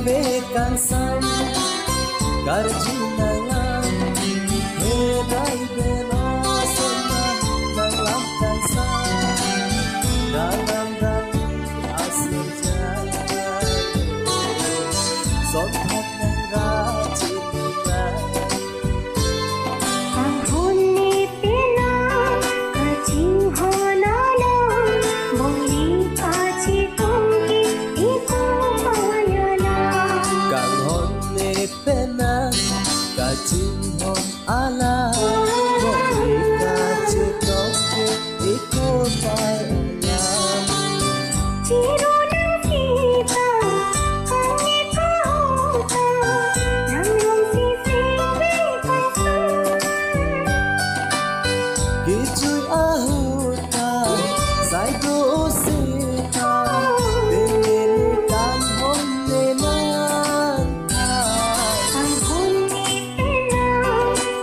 vekan san karjinalan herai bela sena dalam kansan dalam asir jalan sontak dan rajinan tahun ni pena kacing honalo boli kaci kongki iko payala kanghon ne pena kacing hon ala boli kaci kongki iko payala Ciro ng kita kami kauta nang yung sisiwi kasan Kichuy ahuta sai do sita tingin kan hon ne man tahun ni pena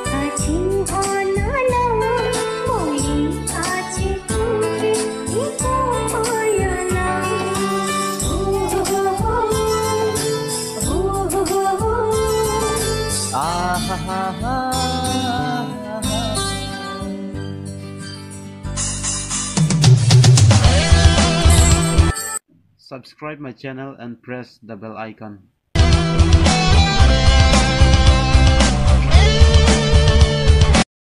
kacing honalo boli kaci kongki iko payala Subscribe my channel and press the bell icon.